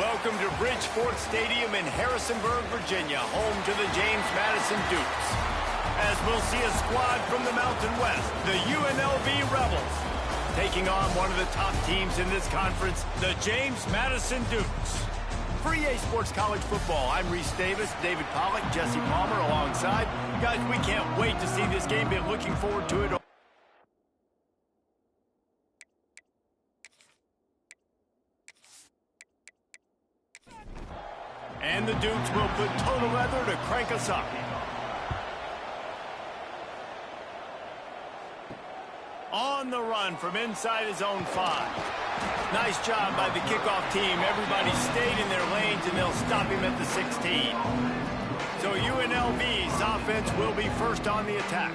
Welcome to Bridgeport Stadium in Harrisonburg, Virginia, home to the James Madison Dukes. As we'll see a squad from the Mountain West, the UNLV Rebels, taking on one of the top teams in this conference, the James Madison Dukes. For EA Sports College Football, I'm Reese Davis, David Pollack, Jesse Palmer alongside. Guys, we can't wait to see this game. Been looking forward to it. And the Dukes will put total leather to crank us up. On the run from inside his own 5. Nice job by the kickoff team. Everybody stayed in their lanes, and they'll stop him at the 16. So UNLV's offense will be first on the attack.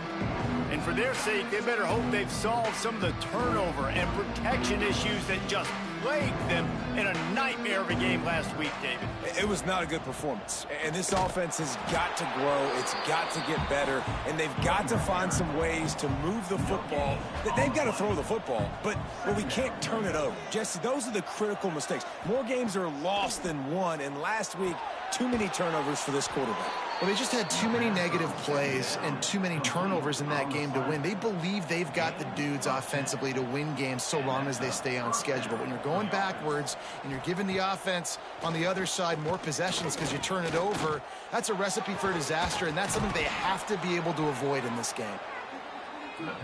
And for their sake, they better hope they've solved some of the turnover and protection issues that just plagued them in a nightmare of a game last week, David. It was not a good performance. And this offense has got to grow. It's got to get better. And they've got to find some ways to move the football. They've got to throw the football, but we can't turn it over. Jesse, those are the critical mistakes. More games are lost than won, and last week, too many turnovers for this quarterback. Well, they just had too many negative plays and too many turnovers in that game to win. They believe they've got the dudes offensively to win games so long as they stay on schedule. But when you're going backwards and you're giving the offense on the other side more possessions because you turn it over, that's a recipe for disaster, and that's something they have to be able to avoid in this game.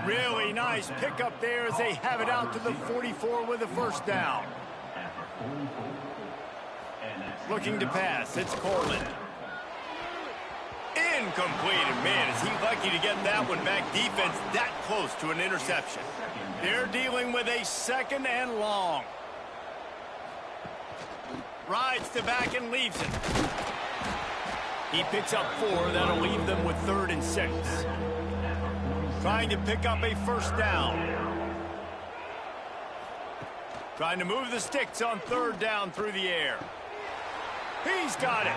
Really nice pickup there as they have it out to the 44 with a first down. Looking to pass, it's Corlin. Incomplete, and man, is he lucky to get that one back. Defense that close to an interception. They're dealing with a 2nd and long. Rides to back and leaves it. He picks up 4. That'll leave them with 3rd and 6. Trying to pick up a first down. Trying to move the sticks on 3rd down through the air. He's got it.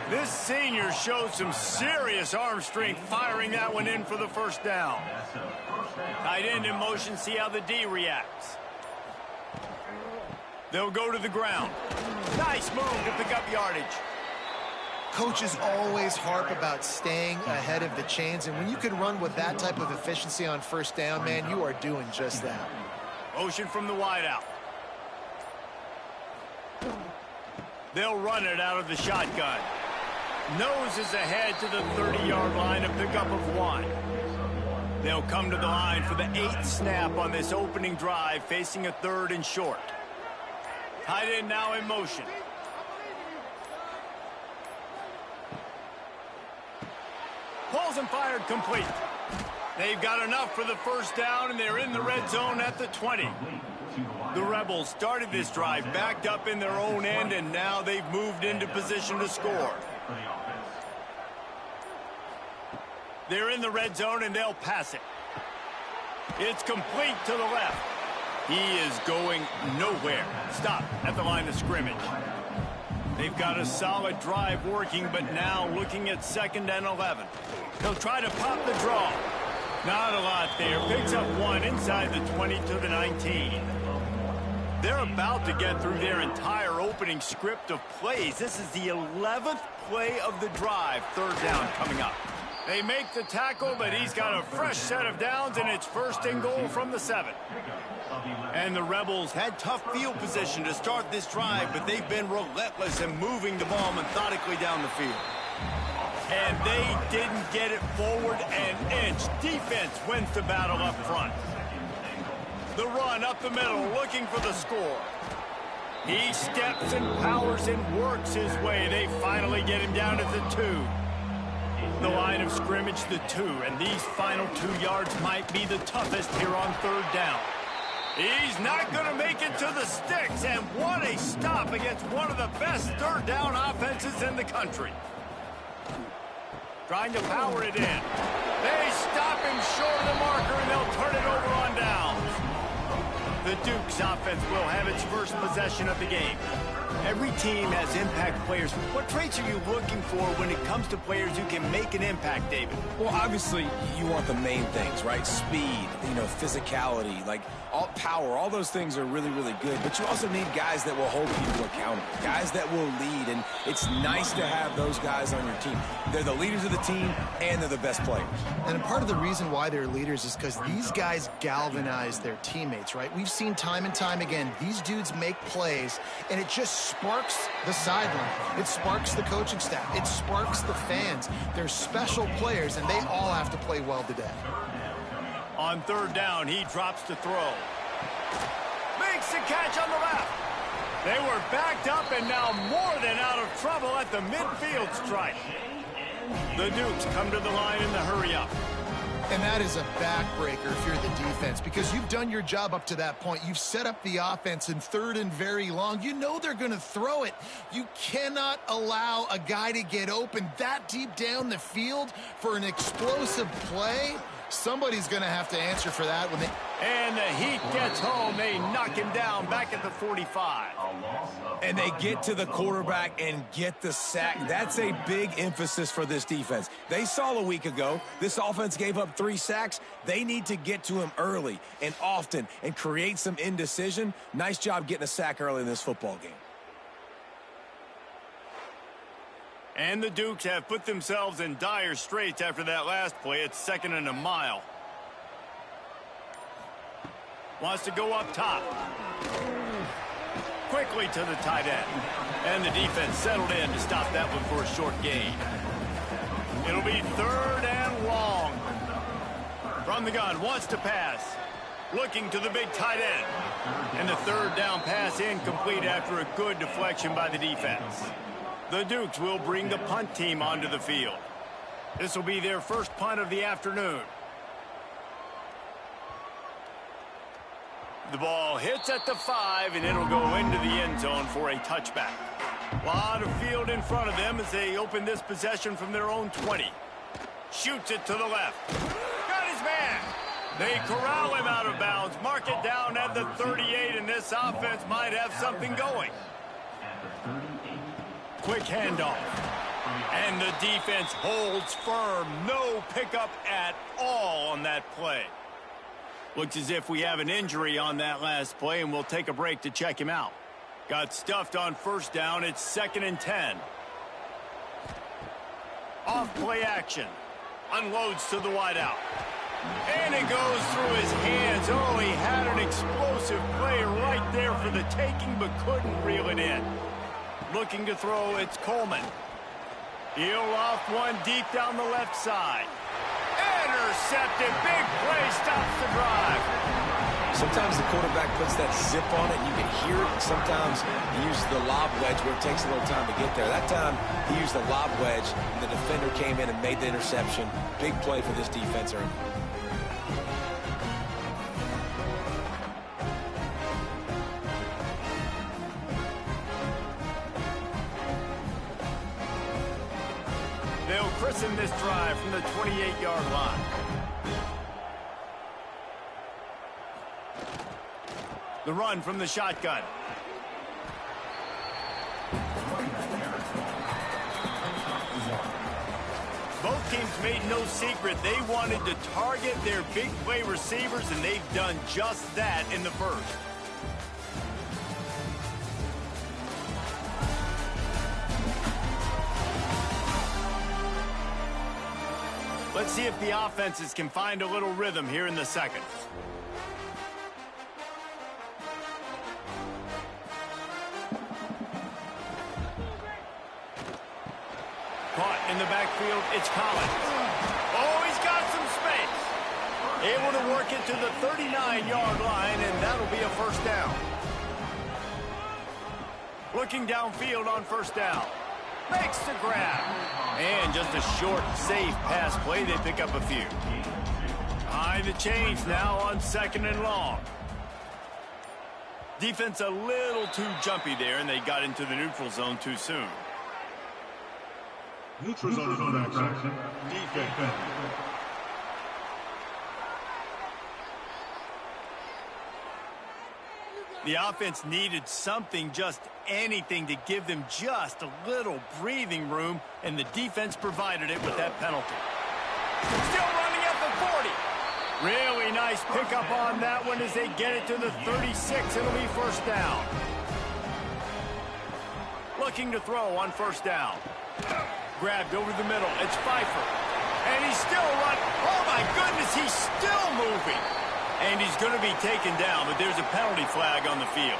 This senior shows some serious arm strength, firing that one in for the first down. Tight end in motion, see how the D reacts. They'll go to the ground. Nice move to pick up yardage. Coaches always harp about staying ahead of the chains, and when you can run with that type of efficiency on first down, man, you are doing just that. Motion from the wideout. They'll run it out of the shotgun. Noses ahead to the 30-yard line, a pickup of 1. They'll come to the line for the 8th snap on this opening drive, facing a 3rd and short. Tight end now in motion. Pulls and fired complete. They've got enough for the first down, and they're in the red zone at the 20. The Rebels started this drive backed up in their own end, and now they've moved into position to score. They're in the red zone, and they'll pass it. It's complete to the left. He is going nowhere. Stop at the line of scrimmage. They've got a solid drive working, but now looking at 2nd and 11. They'll try to pop the draw. Not a lot there. Picks up 1 inside the 20 to the 19. They're about to get through their entire opening script of plays. This is the 11th play of the drive. 3rd down coming up. They make the tackle, but he's got a fresh set of downs, and it's 1st and goal from the 7. And the Rebels had tough field position to start this drive, but they've been relentless in moving the ball methodically down the field. And they didn't get it forward an inch. Defense wins the battle up front. The run up the middle, looking for the score. He steps and powers and works his way. They finally get him down at the 2. The line of scrimmage, the 2, and these final 2 yards might be the toughest here on 3rd down. He's not going to make it to the sticks, and what a stop against one of the best 3rd down offenses in the country. Trying to power it in. They stop him short of the marker, and they'll turn it over on downs. The Dukes offense will have its first possession of the game. Every team has impact players. What traits are you looking for when it comes to players who can make an impact, David? Well, obviously, you want the main things, right? Speed, physicality, like all power, all those things are really, really good. But you also need guys that will hold people accountable, guys that will lead. And it's nice to have those guys on your team. They're the leaders of the team, and they're the best players. And part of the reason why they're leaders is because these guys galvanize their teammates, right? We've seen time and time again, these dudes make plays, and it just sparks the sideline. It sparks the coaching staff. It sparks the fans. They're special players, and they all have to play well today. On third down, he drops to throw. Makes the catch on the left. They were backed up and now more than out of trouble at the midfield stripe. The Dukes come to the line in the hurry-up. And that is a backbreaker if you're the defense, because you've done your job up to that point. You've set up the offense in third and very long. You know they're going to throw it. You cannot allow a guy to get open that deep down the field for an explosive play. Somebody's going to have to answer for that when they... And the heat gets home. They knock him down back at the 45. And they get to the quarterback and get the sack. That's a big emphasis for this defense. They saw a week ago, this offense gave up 3 sacks. They need to get to him early and often and create some indecision. Nice job getting a sack early in this football game. And the Dukes have put themselves in dire straits after that last play. It's 2nd and a mile. Wants to go up top. Quickly to the tight end. And the defense settled in to stop that one for a short gain. It'll be 3rd and long. From the gun, wants to pass. Looking to the big tight end. And the 3rd down pass incomplete after a good deflection by the defense. The Dukes will bring the punt team onto the field. This will be their first punt of the afternoon. The ball hits at the 5, and it'll go into the end zone for a touchback. A lot of field in front of them as they open this possession from their own 20. Shoots it to the left. Got his man. They corral him out of bounds. Mark it down at the 38, and this offense might have something going. Quick handoff. And the defense holds firm. No pickup at all on that play. Looks as if we have an injury on that last play, and we'll take a break to check him out. Got stuffed on 1st down. It's 2nd and 10. Off play action. Unloads to the wideout. And it goes through his hands. Oh, he had an explosive play right there for the taking, but couldn't reel it in. Looking to throw, it's Coleman. He'll off one deep down the left side. Intercepted. Big play, stops the drive. Sometimes the quarterback puts that zip on it, and you can hear it. Sometimes he uses the lob wedge where it takes a little time to get there. That time, he used the lob wedge, and the defender came in and made the interception. Big play for this defense early. They'll christen this drive from the 28-yard line. The run from the shotgun. Both teams made no secret they wanted to target their big play receivers, and they've done just that in the first. Let's see if the offenses can find a little rhythm here in the second. Caught in the backfield, it's Collins. Oh, he's got some space. Able to work it to the 39-yard line, and that'll be a 1st down. Looking downfield on 1st down. Makes the grab. And just a short, safe pass play. They pick up a few. Behind the chains now on 2nd and long. Defense a little too jumpy there, and they got into the neutral zone too soon. Neutral zone action. Defense. The offense needed something, just anything, to give them just a little breathing room, and the defense provided it with that penalty. Still running at the 40. Really nice pickup on that one as they get it to the 36. It'll be first down. Looking to throw on first down. Grabbed over the middle. It's Pfeiffer. And he's still running. Oh, my goodness, he's still moving. And he's going to be taken down, but there's a penalty flag on the field.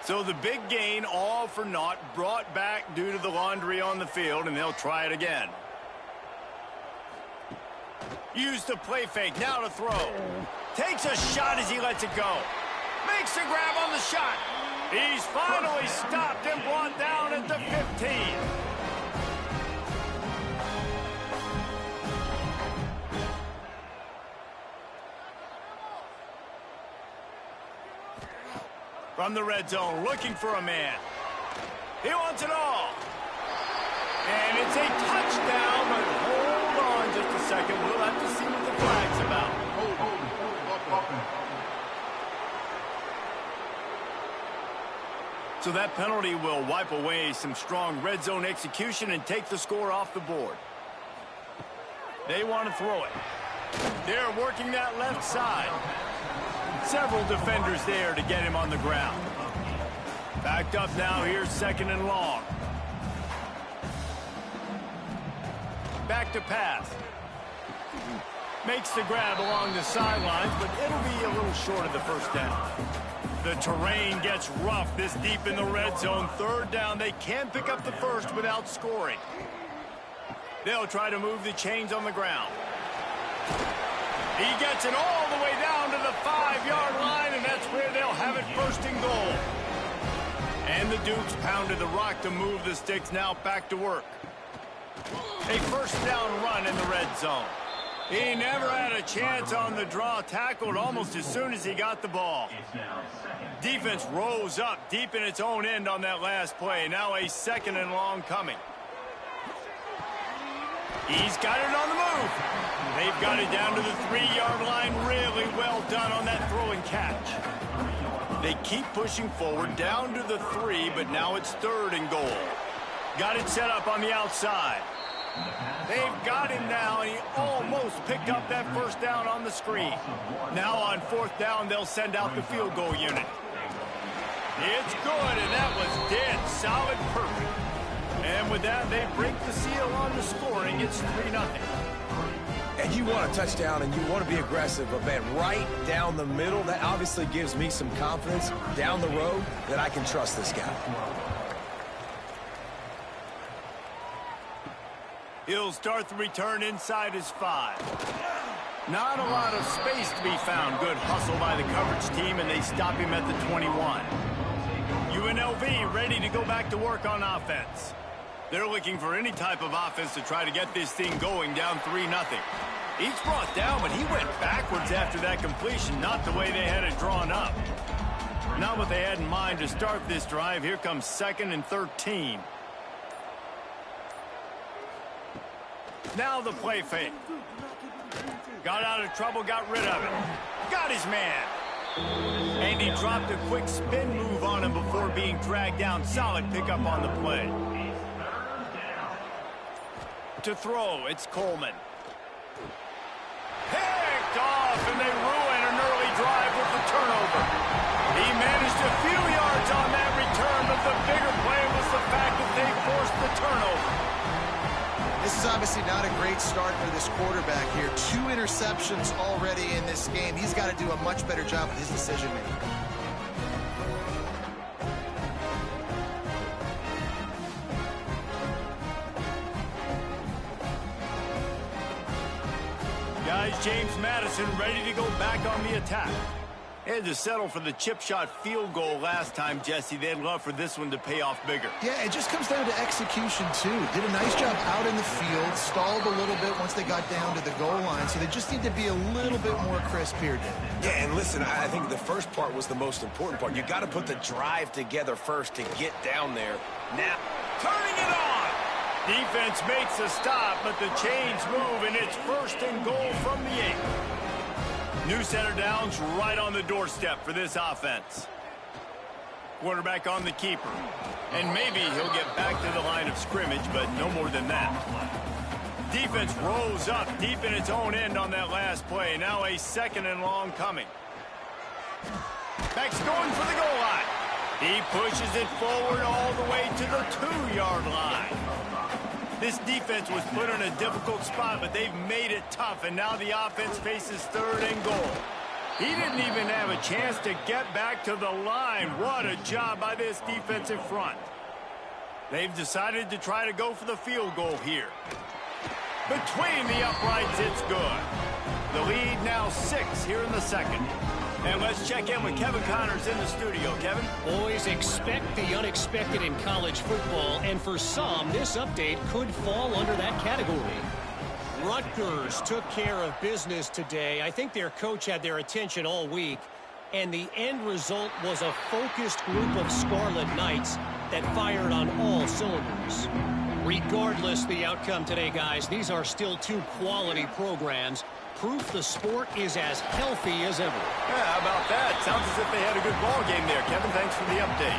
So the big gain, all for naught, brought back due to the laundry on the field, and they'll try it again. Use the play fake, now to throw. Takes a shot as he lets it go. Makes the grab on the shot. He's finally stopped and brought down at the 15. From the red zone, looking for a man. He wants it all. And it's a touchdown, but hold on just a second. We'll have to see what the flag's about. So that penalty will wipe away some strong red zone execution and take the score off the board. They want to throw it. They're working that left side. Several defenders there to get him on the ground. Backed up now, here's second and long. Back to pass. Makes the grab along the sidelines, but it'll be a little short of the first down. The terrain gets rough this deep in the red zone. Third down, they can pick up the first without scoring. They'll try to move the chains on the ground. He gets it all the way down to the 5-yard line, and that's where they'll have it first and goal. And the Dukes pounded the rock to move the sticks, now back to work. A first down run in the red zone. He never had a chance on the draw, tackled almost as soon as he got the ball. Defense rose up deep in its own end on that last play. Now a second and long coming. He's got it on the move. They've got it down to the 3-yard line. Really well done on that throw and catch. They keep pushing forward down to the 3, but now it's third and goal. Got it set up on the outside. They've got him now, and he almost picked up that first down on the screen. Now on fourth down, they'll send out the field goal unit. It's good, and that was dead solid, perfect. And with that, they break the seal on the scoring. It's 3-0. And you want a touchdown, and you want to be aggressive, but man, right down the middle, that obviously gives me some confidence down the road that I can trust this guy. He'll start the return inside his 5. Not a lot of space to be found. Good hustle by the coverage team, and they stop him at the 21. UNLV ready to go back to work on offense. They're looking for any type of offense to try to get this thing going, down 3-0. He's brought down, but he went backwards after that completion, not the way they had it drawn up. Not what they had in mind to start this drive. Here comes 2nd and 13. Now the play fake. Got out of trouble, got rid of it. Got his man. And he dropped a quick spin move on him before being dragged down. Solid pickup on the play. To throw, it's Coleman. Picked off, and they ruin an early drive with the turnover. He managed a few yards on that return, but the bigger play was the fact that they forced the turnover. This is obviously not a great start for this quarterback here. 2 interceptions already in this game. He's got to do a much better job with his decision-making. Guys, James Madison ready to go back on the attack. They had to settle for the chip shot field goal last time, Jesse. They'd love for this one to pay off bigger. Yeah, it just comes down to execution, too. Did a nice job out in the field, stalled a little bit once they got down to the goal line, so they just need to be a little bit more crisp here, Dave. Yeah, and listen, I think the first part was the most important part. You got to put the drive together first to get down there. Now, turning it on. Defense makes a stop, but the chains move, and it's 1st and goal from the 8. New center downs right on the doorstep for this offense. Quarterback on the keeper. And maybe he'll get back to the line of scrimmage, but no more than that. Defense rolls up deep in its own end on that last play. Now a 2nd and long coming. Back's going for the goal line. He pushes it forward all the way to the 2-yard line. This defense was put in a difficult spot, but they've made it tough, and now the offense faces 3rd and goal. He didn't even have a chance to get back to the line. What a job by this defensive front. They've decided to try to go for the field goal here. Between the uprights, it's good. The lead now 6 here in the 2nd. And let's check in with Kevin Connors in the studio. Kevin? Boys, expect the unexpected in college football, and for some, this update could fall under that category. Rutgers took care of business today. I think their coach had their attention all week, and the end result was a focused group of Scarlet Knights that fired on all cylinders. Regardless the outcome today, guys, these are still 2 quality programs. Proof the sport is as healthy as ever. Yeah, how about that? Sounds as if they had a good ball game there. Kevin, thanks for the update.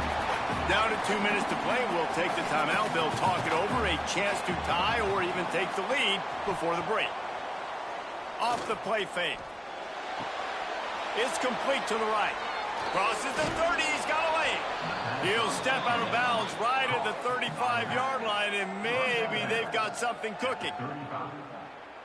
Down to 2 minutes to play. We'll take the timeout. They'll talk it over. A chance to tie or even take the lead before the break. Off the play fake. It's complete to the right. Crosses the 30. He's got a lane. He'll step out of bounds right at the 35-yard line, and maybe they've got something cooking.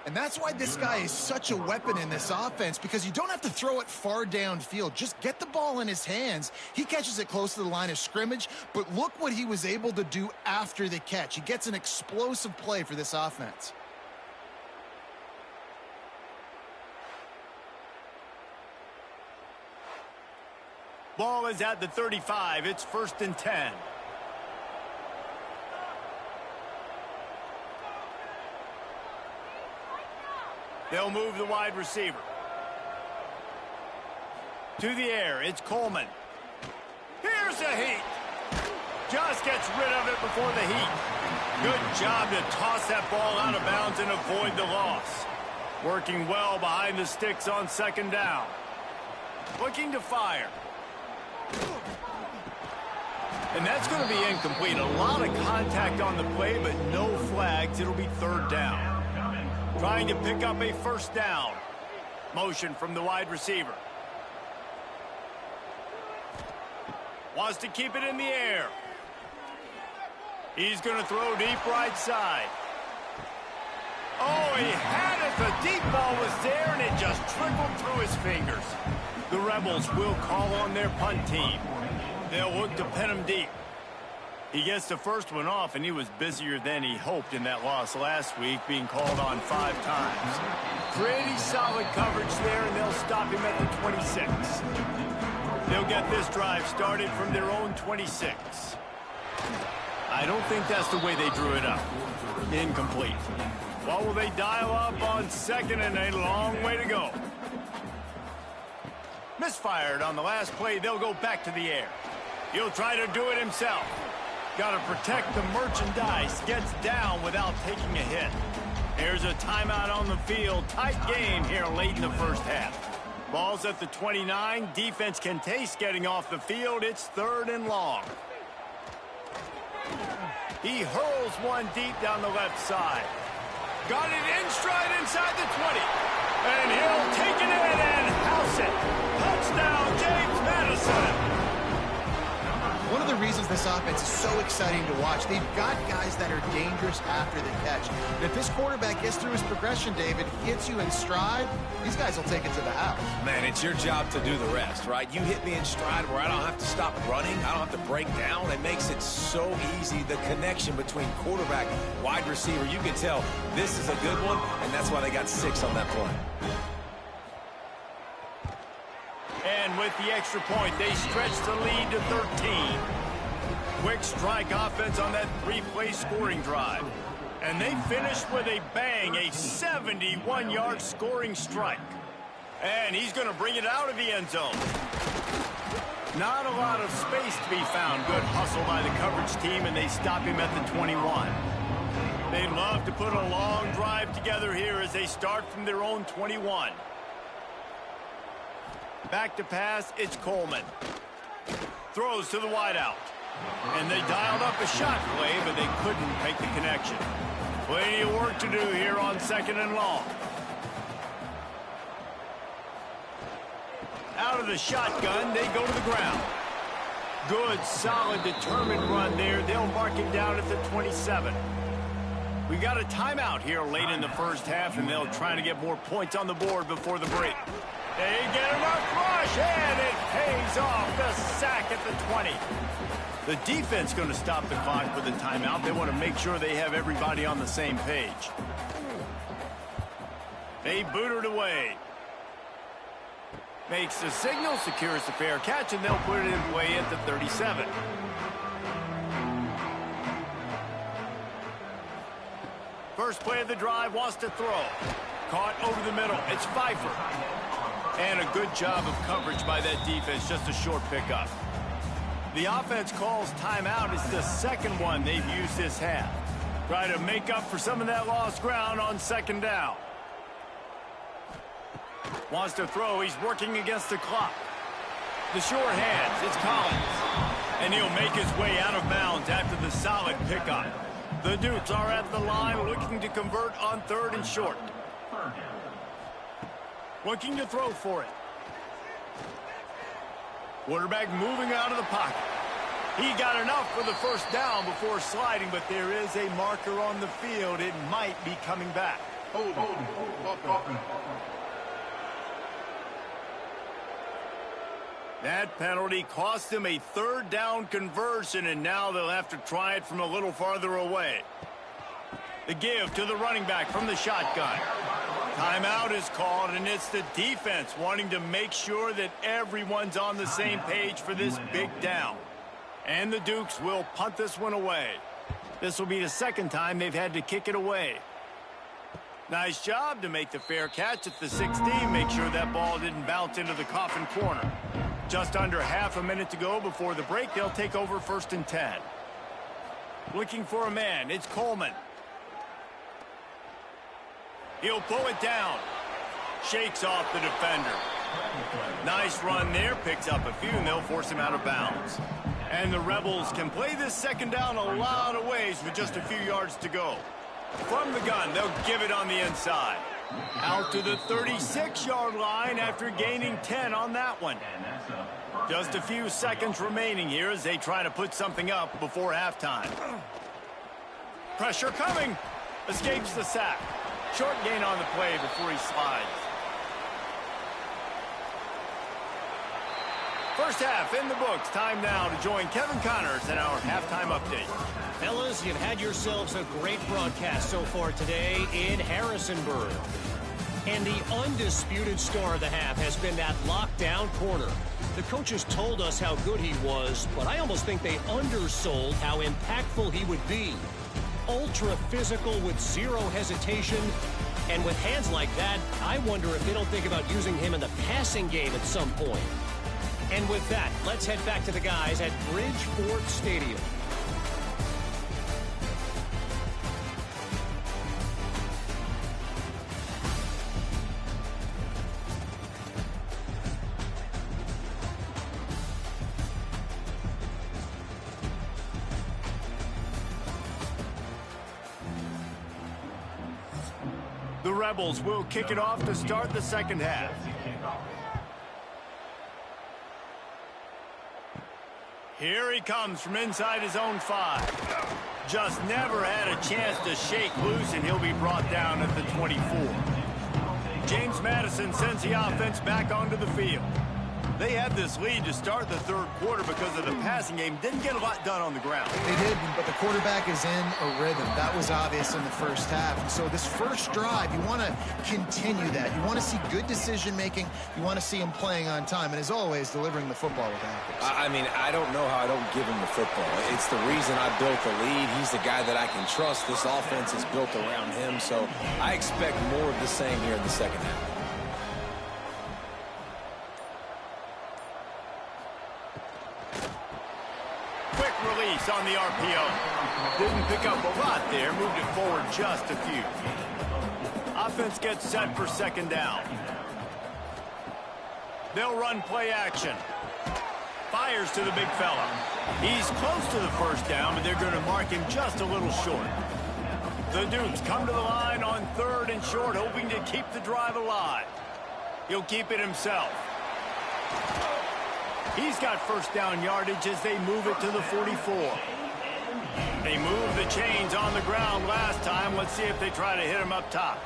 And that's why this guy is such a weapon in this offense, because you don't have to throw it far downfield. Just get the ball in his hands. He catches it close to the line of scrimmage, but look what he was able to do after the catch. He gets an explosive play for this offense. Ball is at the 35. It's 1st and 10. They'll move the wide receiver. To the air, it's Coleman. Here's a heat. Just gets rid of it before the heat. Good job to toss that ball out of bounds and avoid the loss. Working well behind the sticks on 2nd down. Looking to fire. And that's going to be incomplete. A lot of contact on the play, but no flags. It'll be 3rd down. Trying to pick up a 1st down. Motion from the wide receiver. Wants to keep it in the air. He's going to throw deep right side. Oh, he had it. The deep ball was there, and it just trickled through his fingers. The Rebels will call on their punt team. They'll look to pin him deep. He gets the first one off, and he was busier than he hoped in that loss last week, being called on 5 times. Pretty solid coverage there, and they'll stop him at the 26. They'll get this drive started from their own 26. I don't think that's the way they drew it up. Incomplete. What will they dial up on 2nd and a long way to go? Misfired on the last play. They'll go back to the air. He'll try to do it himself. Got to protect the merchandise. Gets down without taking a hit. Here's a timeout on the field. Tight game here late in the 1st half. Ball's at the 29. Defense can taste getting off the field. It's 3rd and long. He hurls one deep down the left side. Got it in stride inside the 20. And he'll take it in and house it. Touchdown, James Madison. One of the reasons this offense is so exciting to watch, they've got guys that are dangerous after the catch. And if this quarterback gets through his progression, David, hits you in stride, these guys will take it to the house. Man, it's your job to do the rest, right? You hit me in stride where I don't have to stop running. I don't have to break down. It makes it so easy. The connection between quarterback, wide receiver, you can tell this is a good one, and that's why they got 6 on that play. And with the extra point, they stretch the lead to 13. Quick strike offense on that 3-play scoring drive. And they finished with a bang, a 71-yard scoring strike. And he's going to bring it out of the end zone. Not a lot of space to be found. Good hustle by the coverage team, and they stop him at the 21. They'd love to put a long drive together here as they start from their own 21. Back to pass, it's Coleman. Throws to the wideout. And they dialed up a shot play, but they couldn't make the connection. Plenty of work to do here on 2nd and long. Out of the shotgun, they go to the ground. Good, solid, determined run there. They'll mark it down at the 27. We got a timeout here late in the first half, and they'll try to get more points on the board before the break. They get enough rush, and it pays off. The sack at the 20. The defense going to stop the clock with a timeout. They want to make sure they have everybody on the same page. They boot it away. Makes the signal, secures the fair catch, and they'll put it in play at the 37. First play of the drive, wants to throw. Caught over the middle. It's Pfeiffer. And a good job of coverage by that defense. Just a short pickup. The offense calls timeout. It's the second one they've used this half. Try to make up for some of that lost ground on 2nd down. Wants to throw. He's working against the clock. The short hands. It's Collins. And he'll make his way out of bounds after the solid pickup. The Dukes are at the line looking to convert on 3rd and short. Looking to throw for it. Quarterback moving out of the pocket. He got enough for the first down before sliding, but there is a marker on the field. It might be coming back. That penalty cost him a 3rd down conversion, and now they'll have to try it from a little farther away. The give to the running back from the shotgun. Timeout is called, and it's the defense wanting to make sure that everyone's on the same page for this big down. And the Dukes will punt this one away. This will be the 2nd time they've had to kick it away. Nice job to make the fair catch at the 16. Make sure that ball didn't bounce into the coffin corner. Just under half a minute to go before the break. They'll take over 1st and 10. Looking for a man. It's Coleman. He'll pull it down. Shakes off the defender. Nice run there. Picks up a few, and they'll force him out of bounds. And the Rebels can play this 2nd down a lot of ways with just a few yards to go. From the gun, they'll give it on the inside. Out to the 36-yard line after gaining 10 on that one. Just a few seconds remaining here as they try to put something up before halftime. Pressure coming. Escapes the sack. Short gain on the play before he slides. First half in the books. Time now to join Kevin Connors in our halftime update. Fellas, you've had yourselves a great broadcast so far today in Harrisonburg. And the undisputed star of the half has been that lockdown corner. The coaches told us how good he was, but I almost think they undersold how impactful he would be. Ultra physical with zero hesitation. And with hands like that, I wonder if they don't think about using him in the passing game at some point. And with that, let's head back to the guys at Bridgeport Stadium. The Rebels will kick it off to start the 2nd half. Here he comes from inside his own 5. Just never had a chance to shake loose, and he'll be brought down at the 24. James Madison sends the offense back onto the field. They had this lead to start the 3rd quarter because of the passing game. Didn't get a lot done on the ground. They did, but the quarterback is in a rhythm. That was obvious in the first half. And so this first drive, you want to continue that. You want to see good decision-making. You want to see him playing on time. And as always, delivering the football with accuracy. I mean, I don't know how I don't give him the football. It's the reason I built the lead. He's the guy that I can trust. This offense is built around him. So I expect more of the same here in the 2nd half. On the RPO. didn't pick up a lot there, moved it forward just a few. Offense gets set for second down. They'll run play action. Fires to the big fella. He's close to the first down, but they're going to mark him just a little short. The Dukes come to the line on 3rd and short, hoping to keep the drive alive. He'll keep it himself. He's got first down yardage as they move it to the 44. They moved the chains on the ground last time. Let's see if they try to hit him up top.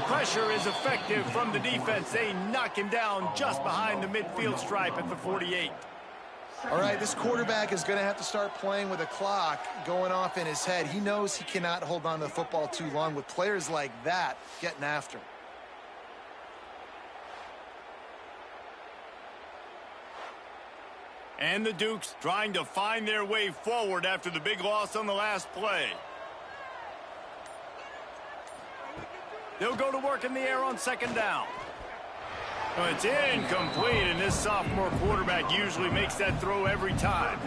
Pressure is effective from the defense. They knock him down just behind the midfield stripe at the 48. All right, this quarterback is going to have to start playing with a clock going off in his head. He knows he cannot hold on to the football too long with players like that getting after him. And the Dukes trying to find their way forward after the big loss on the last play. They'll go to work in the air on second down. Well, it's incomplete, and this sophomore quarterback usually makes that throw every time.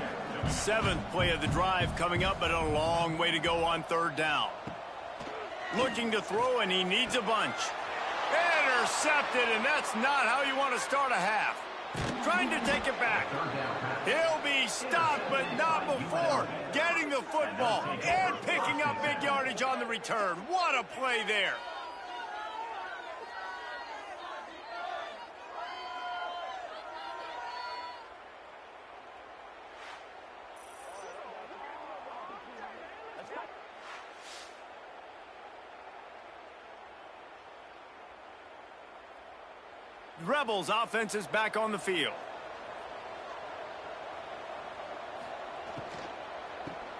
7th play of the drive coming up, but a long way to go on 3rd down. Looking to throw, and he needs a bunch. Intercepted, and that's not how you want to start a half. Trying to take it back. He'll be stopped, but not before getting the football and picking up big yardage on the return. What a play there. Rebels offense is back on the field.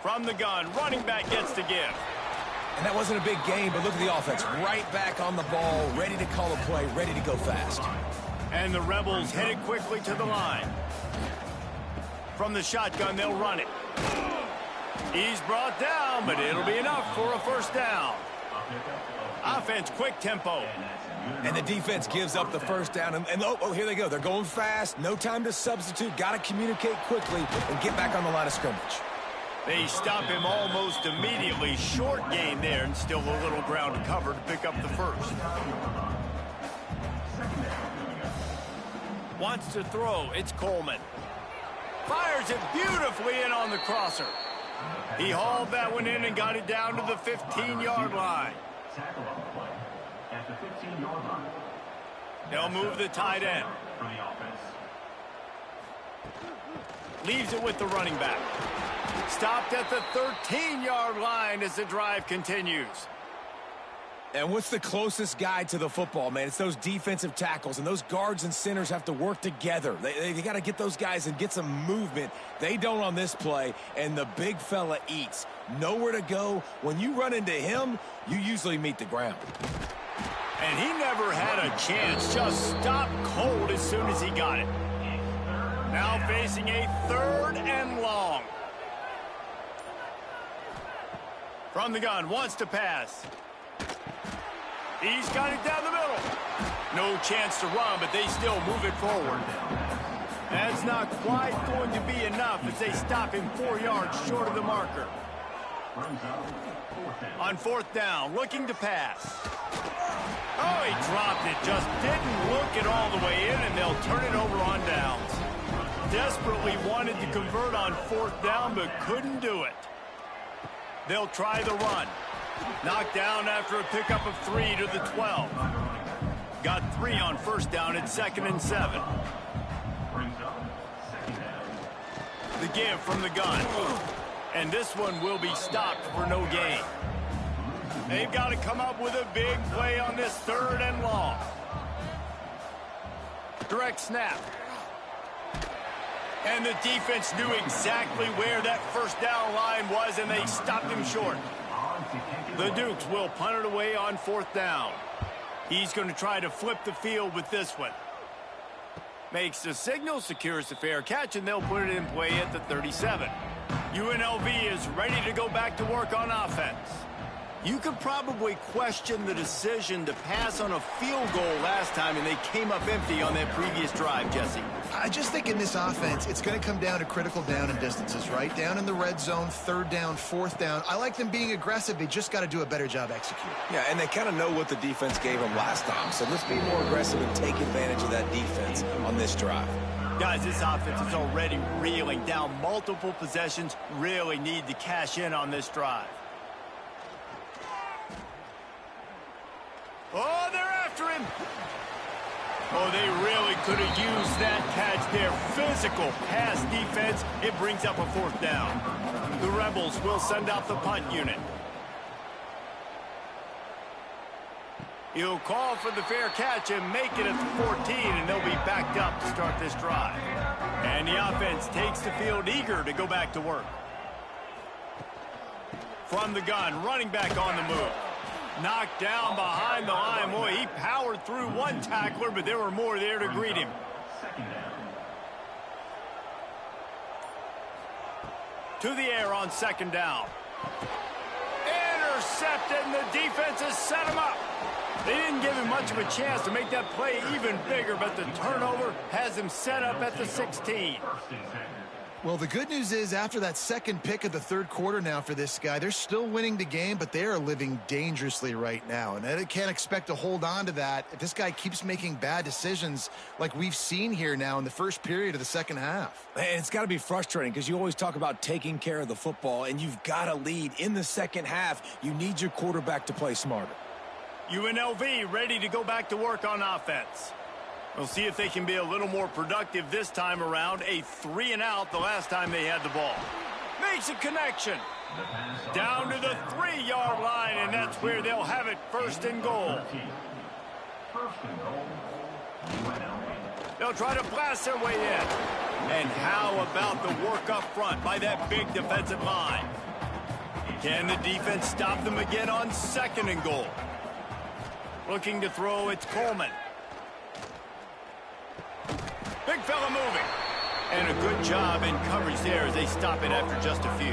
From the gun, running back gets to give. And that wasn't a big game, but look at the offense. Right back on the ball, ready to call a play, ready to go fast. And the Rebels headed quickly to the line. From the shotgun, they'll run it. He's brought down, but it'll be enough for a first down. Offense, quick tempo. And the defense gives up the first down. And oh, here they go. They're going fast. No time to substitute. Got to communicate quickly and get back on the line of scrimmage. They stop him almost immediately. Short gain there, and still a little ground to cover to pick up the first. Wants to throw. It's Coleman. Fires it beautifully in on the crosser. He hauled that one in and got it down to the 15-yard line. They'll move the tight end. Leaves it with the running back. Stopped at the 13-yard line as the drive continues. And what's the closest guy to the football, man? It's those defensive tackles, and those guards and centers have to work together. They got to get those guys and get some movement. They don't on this play, and the big fella eats. Nowhere to go. When you run into him, you usually meet the ground. And he never had a chance. Just stopped cold as soon as he got it. Now facing a 3rd and long. From the gun, wants to pass. He's got it down the middle. No chance to run, but they still move it forward. That's not quite going to be enough as they stop him 4 yards short of the marker. On 4th down, looking to pass. Oh, he dropped it. Just didn't look it all the way in, and they'll turn it over on downs. Desperately wanted to convert on 4th down, but couldn't do it. They'll try the run. Knocked down after a pickup of 3 to the 12. Got 3 on first down at 2nd and 7. The give from the gun. And this one will be stopped for no gain. They've got to come up with a big play on this 3rd and long. Direct snap. And the defense knew exactly where that first down line was, and they stopped him short. The Dukes will punt it away on 4th down. He's going to try to flip the field with this one. Makes the signal, secures the fair catch, and they'll put it in play at the 37. UNLV is ready to go back to work on offense. You could probably question the decision to pass on a field goal last time, and they came up empty on that previous drive, Jesse. I just think in this offense, it's going to come down to critical down and distances, right? Down in the red zone, third down, fourth down. I like them being aggressive. They just got to do a better job executing. Yeah, and they kind of know what the defense gave them last time. So let's be more aggressive and take advantage of that defense on this drive. Guys, this offense is already reeling down multiple possessions. Really need to cash in on this drive. Oh, they're after him. Oh, they really could have used that catch there. Physical pass defense. It brings up a fourth down. The Rebels will send out the punt unit. He'll call for the fair catch and make it at the 14, and they'll be backed up to start this drive. And the offense takes the field eager to go back to work. From the gun, running back on the move. Knocked down behind the line. Boy, he powered through one tackler, but there were more there to greet him. To the air on second down. Intercepted, and the defense has set him up. They didn't give him much of a chance to make that play even bigger, but the turnover has him set up at the 16. Well, the good news is after that second pick of the third quarter now for this guy, they're still winning the game, but they are living dangerously right now. And they can't expect to hold on to that if this guy keeps making bad decisions like we've seen here now in the first period of the second half. And it's got to be frustrating because you always talk about taking care of the football, and you've got to lead in the second half. You need your quarterback to play smarter. UNLV ready to go back to work on offense. We'll see if they can be a little more productive this time around. A 3-and-out the last time they had the ball. Makes a connection. Down to the 3-yard line, and that's where they'll have it, first and goal. They'll try to blast their way in. And how about the work up front by that big defensive line? Can the defense stop them again on second and goal? Looking to throw, it's Coleman. Big fella moving. And a good job in coverage there as they stop it after just a few.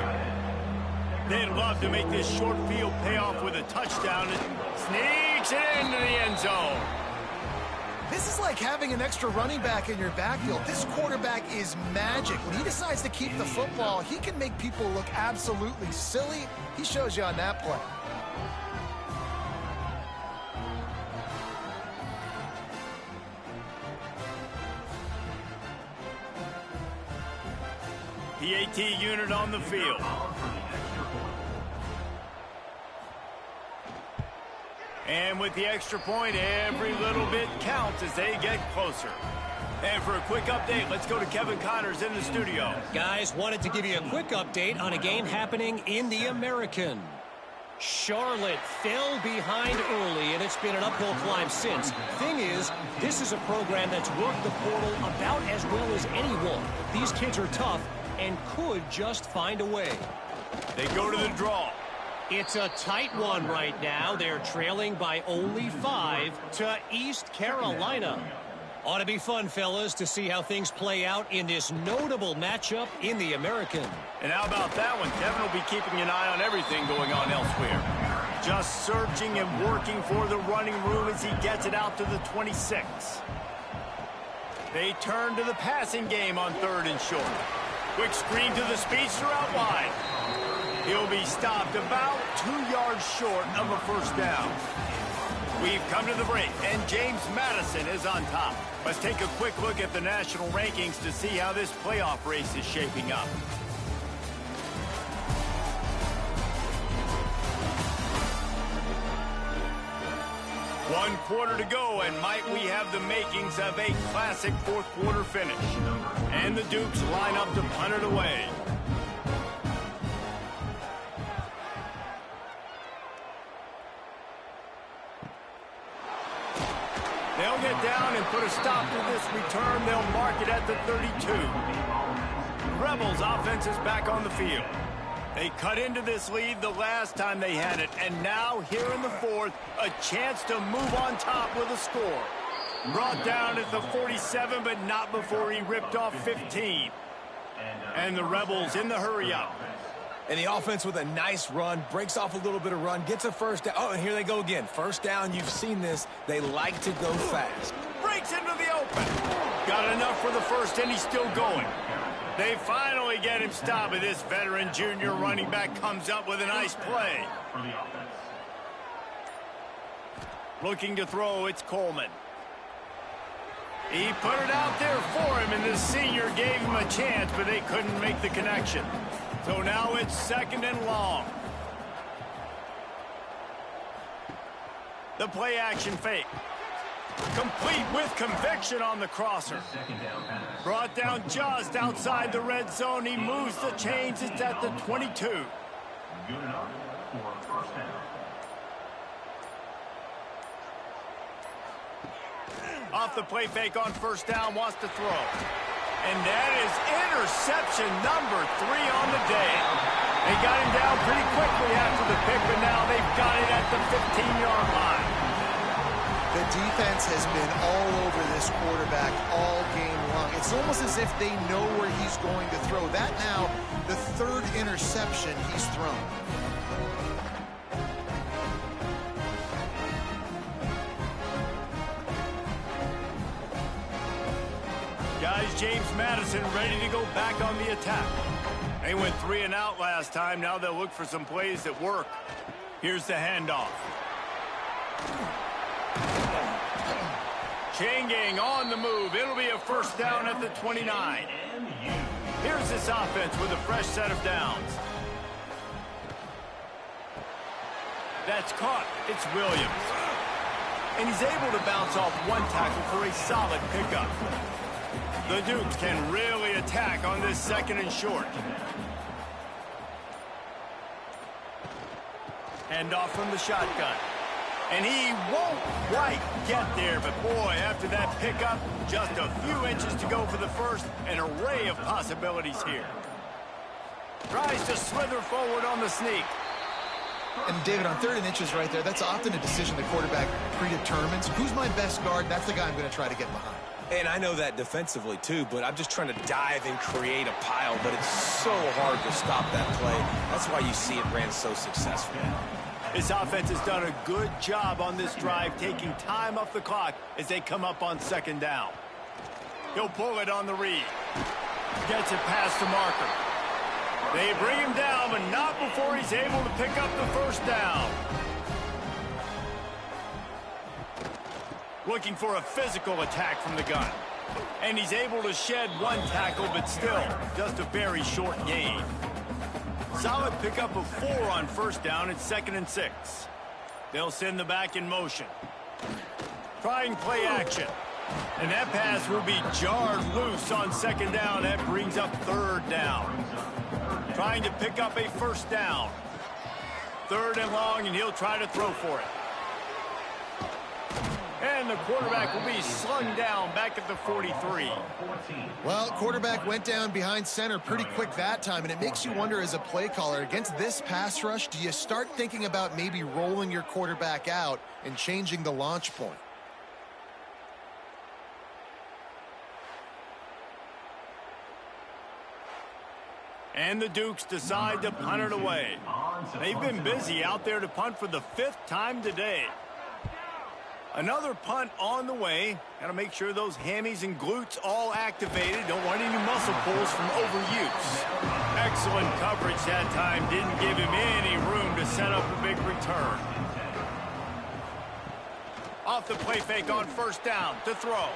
They'd love to make this short field pay off with a touchdown. It sneaks it into the end zone. This is like having an extra running back in your backfield. This quarterback is magic. When he decides to keep the football, he can make people look absolutely silly. He shows you on that play. PAT unit on the field. And with the extra point, every little bit counts as they get closer. And for a quick update, let's go to Kevin Connors in the studio. Guys, wanted to give you a quick update on a game happening in the American. Charlotte fell behind early, and it's been an uphill climb since. Thing is, this is a program that's worked the portal about as well as anyone. These kids are tough and could just find a way. They go to the draw. It's a tight one right now. They're trailing by only 5 to East Carolina. Ought to be fun, fellas, to see how things play out in this notable matchup in the American. And how about that one? Kevin will be keeping an eye on everything going on elsewhere. Just searching and working for the running room as he gets it out to the 26. They turn to the passing game on third and short. Quick screen to the speedster out wide. He'll be stopped about 2 yards short of a first down. We've come to the break, and James Madison is on top. Let's take a quick look at the national rankings to see how this playoff race is shaping up. One quarter to go, and might we have the makings of a classic fourth quarter finish. And the Dukes line up to punt it away. They'll get down and put a stop to this return. They'll mark it at the 32. Rebels offense is back on the field. They cut into this lead the last time they had it, and now here in the fourth, a chance to move on top with a score. Brought down at the 47, but not before he ripped off 15. And the Rebels in the hurry up. And the offense with a nice run, breaks off a little bit of run, gets a first down. Oh, and here they go again. First down, you've seen this. They like to go fast. Breaks into the open. Got enough for the first, and he's still going. They finally get him stopped, and this veteran junior running back comes up with a nice play. Looking to throw, it's Coleman. He put it out there for him, and this senior gave him a chance, but they couldn't make the connection. So now it's 2nd and long. The play action fake. Complete with conviction on the crosser. Brought down just outside the red zone. He moves the chains. It's at the 22. Good enough for first down. Off the play fake on first down, wants to throw. And that is interception number 3 on the day. They got him down pretty quickly after the pick, but now they've got it at the 15-yard line. The defense has been all over this quarterback all game long. It's almost as if they know where he's going to throw. That now, the 3rd interception he's thrown. Guys, James Madison ready to go back on the attack. They went 3 and out last time. Now they'll look for some plays that work. Here's the handoff. Chain gang on the move. It'll be a first down at the 29. Here's this offense with a fresh set of downs. That's caught. It's Williams. And he's able to bounce off one tackle for a solid pickup. The Dukes can really attack on this 2nd and short. Hand off from the shotgun. And he won't quite get there, but boy, after that pickup, just a few inches to go for the first. An array of possibilities here. Tries to slither forward on the sneak. And David, on 3rd and inches right there, that's often a decision the quarterback predetermines. Who's my best guard? That's the guy I'm going to try to get behind. And I know that defensively, too, but I'm just trying to dive and create a pile, but it's so hard to stop that play. That's why you see it ran so successfully. This offense has done a good job on this drive, taking time off the clock as they come up on 2nd down. He'll pull it on the read. Gets it past the marker. They bring him down, but not before he's able to pick up the first down. Looking for a physical attack from the gun. And he's able to shed one tackle, but still, just a very short gain. Solid pickup of 4 on first down. It's 2nd and 6. They'll send the back in motion. Trying play action. And that pass will be jarred loose on 2nd down. That brings up 3rd down. Trying to pick up a first down. 3rd and long, and he'll try to throw for it. And the quarterback will be slung down back at the 43. Well, quarterback went down behind center pretty quick that time, and it makes you wonder as a play caller, against this pass rush, do you start thinking about maybe rolling your quarterback out and changing the launch point? And the Dukes decide to punt it away. They've been busy out there to punt for the 5th time today. Another punt on the way. Got to make sure those hammies and glutes all activated. Don't want any muscle pulls from overuse. Excellent coverage that time. Didn't give him any room to set up a big return. Off the play fake on first down to throw.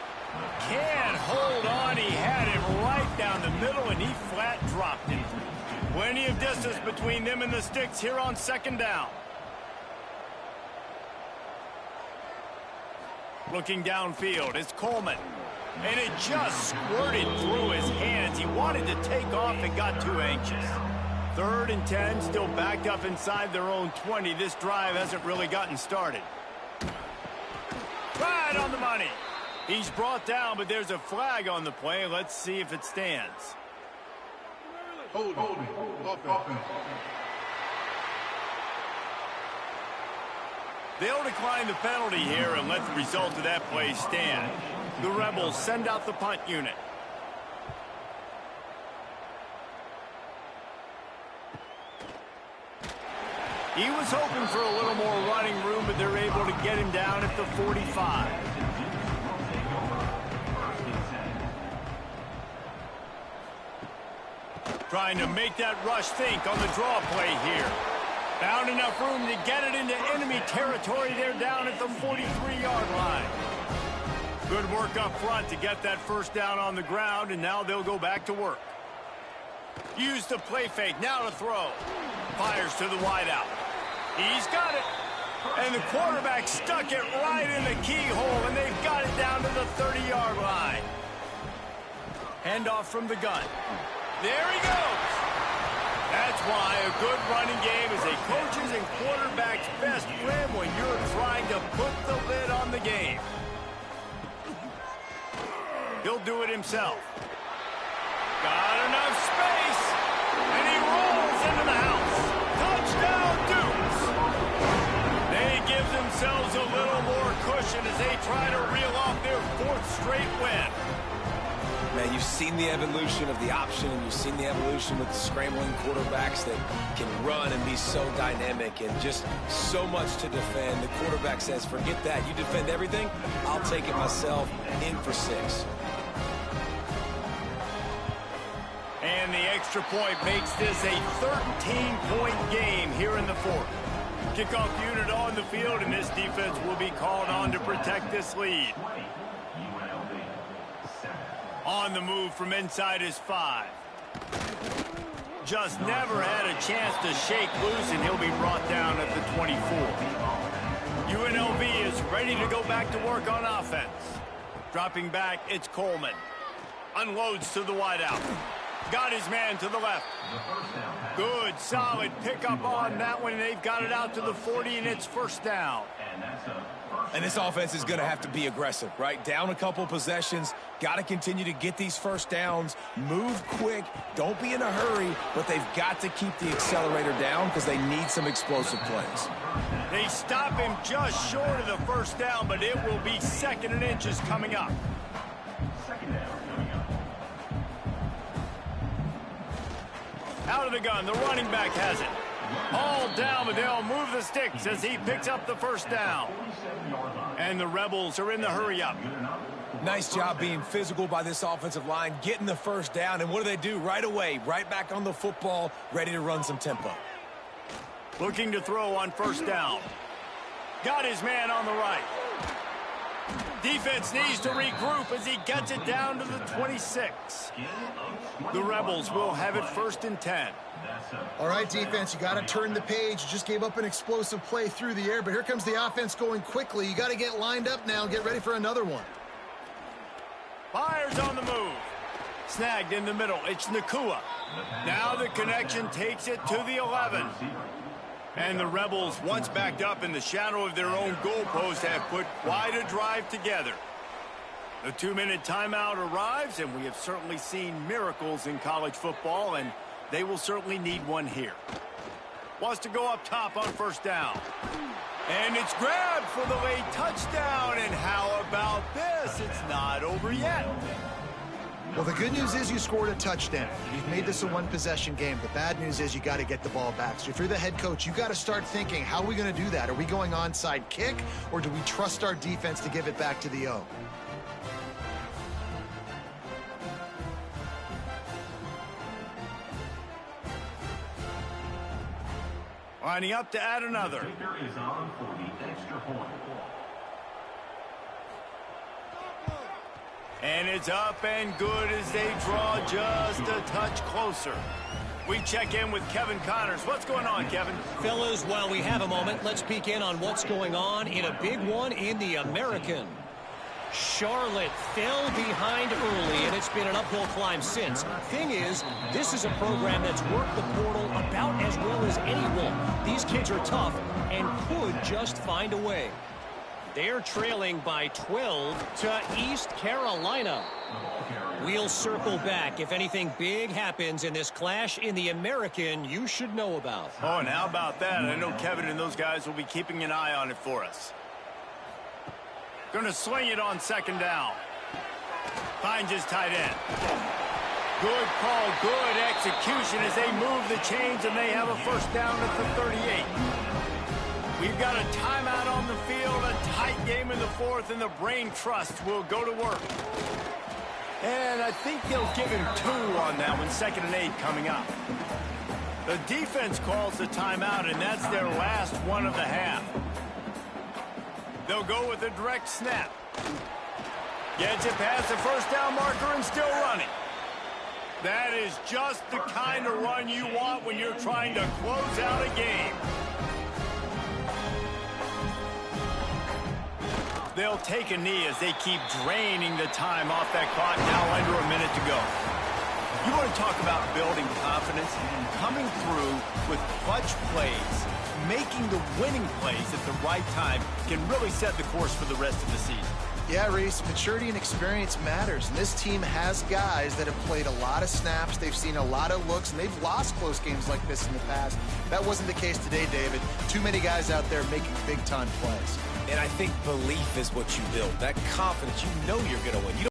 Can't hold on. He had him right down the middle, and he flat dropped it. Plenty of distance between them and the sticks here on 2nd down. Looking downfield, it's Coleman. And it just squirted through his hands. He wanted to take off and got too anxious. 3rd and 10, still backed up inside their own 20. This drive hasn't really gotten started. Right on the money. He's brought down, but there's a flag on the play. Let's see if it stands. Hold offense. They'll decline the penalty here and let the result of that play stand. The Rebels send out the punt unit. He was hoping for a little more running room, but they're able to get him down at the 45. Trying to make that rush think on the draw play here. Found enough room to get it into enemy territory. They're down at the 43-yard line. Good work up front to get that first down on the ground, and now they'll go back to work. Use the play fake, now to throw. Fires to the wideout. He's got it. And the quarterback stuck it right in the keyhole, and they've got it down to the 30-yard line. Handoff from the gun. There he goes. That's why a good running game is a coach's and quarterback's best friend when you're trying to put the lid on the game. He'll do it himself. Got enough space, and he rolls into the house. Touchdown, Dukes. They give themselves a little more cushion as they try to reel off their 4th straight win. Man, you've seen the evolution of the option, and you've seen the evolution with the scrambling quarterbacks that can run and be so dynamic and just so much to defend. The quarterback says, forget that. You defend everything, I'll take it myself. In for 6. And the extra point makes this a 13-point game here in the 4th. Kickoff unit on the field, and this defense will be called on to protect this lead. On the move from inside his 5. Just never had a chance to shake loose, and he'll be brought down at the 24. UNLV is ready to go back to work on offense. Dropping back, it's Coleman. Unloads to the wideout. Got his man to the left. Good, solid pickup on that one. They've got it out to the 40, and it's first down. And this offense is going to have to be aggressive, right? Down a couple possessions. Got to continue to get these first downs. Move quick. Don't be in a hurry, but they've got to keep the accelerator down because they need some explosive plays. They stop him just short of the first down, but it will be 2nd and inches coming up. Out of the gun, the running back has it. All down, but they'll move the sticks as he picks up the first down. And the Rebels are in the hurry-up. Nice job being physical by this offensive line, getting the first down. And what do? Right away, right back on the football, ready to run some tempo. Looking to throw on first down. Got his man on the right. Defense needs to regroup as he gets it down to the 26. The Rebels will have it 1st and 10. All right, defense, you got to turn the page. You just gave up an explosive play through the air, but here comes the offense going quickly. You got to get lined up now and get ready for another one. Fires on the move. Snagged in the middle. It's Nakua. Now the connection takes it to the 11. And the Rebels, once backed up in the shadow of their own goalpost, have put quite a drive together. The 2-minute timeout arrives, and we have certainly seen miracles in college football, and they will certainly need one here. Wants to go up top on first down. And it's grabbed for the late touchdown. And how about this? It's not over yet. Well, the good news is you scored a touchdown. You've made this a one-possession game. The bad news is you got to get the ball back. So if you're the head coach, you got to start thinking, how are we going to do that? Are we going onside kick, or do we trust our defense to give it back to the O? Lining up to add another. Is on for the extra point. And it's up and good as they draw just a touch closer. We check in with Kevin Connors. What's going on, Kevin? Fellas, while we have a moment, let's peek in on what's going on in a big one in the American. Charlotte fell behind early, and it's been an uphill climb since. Thing is, this is a program that's worked the portal about as well as anyone. These kids are tough and could just find a way. They're trailing by 12 to East Carolina. We'll circle back if anything big happens in this clash in the American you should know about. Oh, and how about that? I know Kevin and those guys will be keeping an eye on it for us. Going to swing it on second down. Finds his tight end. Good call, good execution as they move the chains, and they have a first down at the 38. We've got a timeout on the field, a tight game in the fourth, and the Brain Trust will go to work. And I think they'll give him 2 on that one, 2nd and 8 coming up. The defense calls the timeout, and that's their last one of the half. They'll go with a direct snap. Gets it past the first down marker and still running. That is just the kind of run you want when you're trying to close out a game. They'll take a knee as they keep draining the time off that clock. Now under a minute to go. You want to talk about building confidence? Coming through with clutch plays, making the winning plays at the right time can really set the course for the rest of the season. Yeah, Reese, maturity and experience matters. And this team has guys that have played a lot of snaps. They've seen a lot of looks, and they've lost close games like this in the past. That wasn't the case today, David. Too many guys out there making big-time plays. And I think belief is what you build. That confidence, you know you're going to win.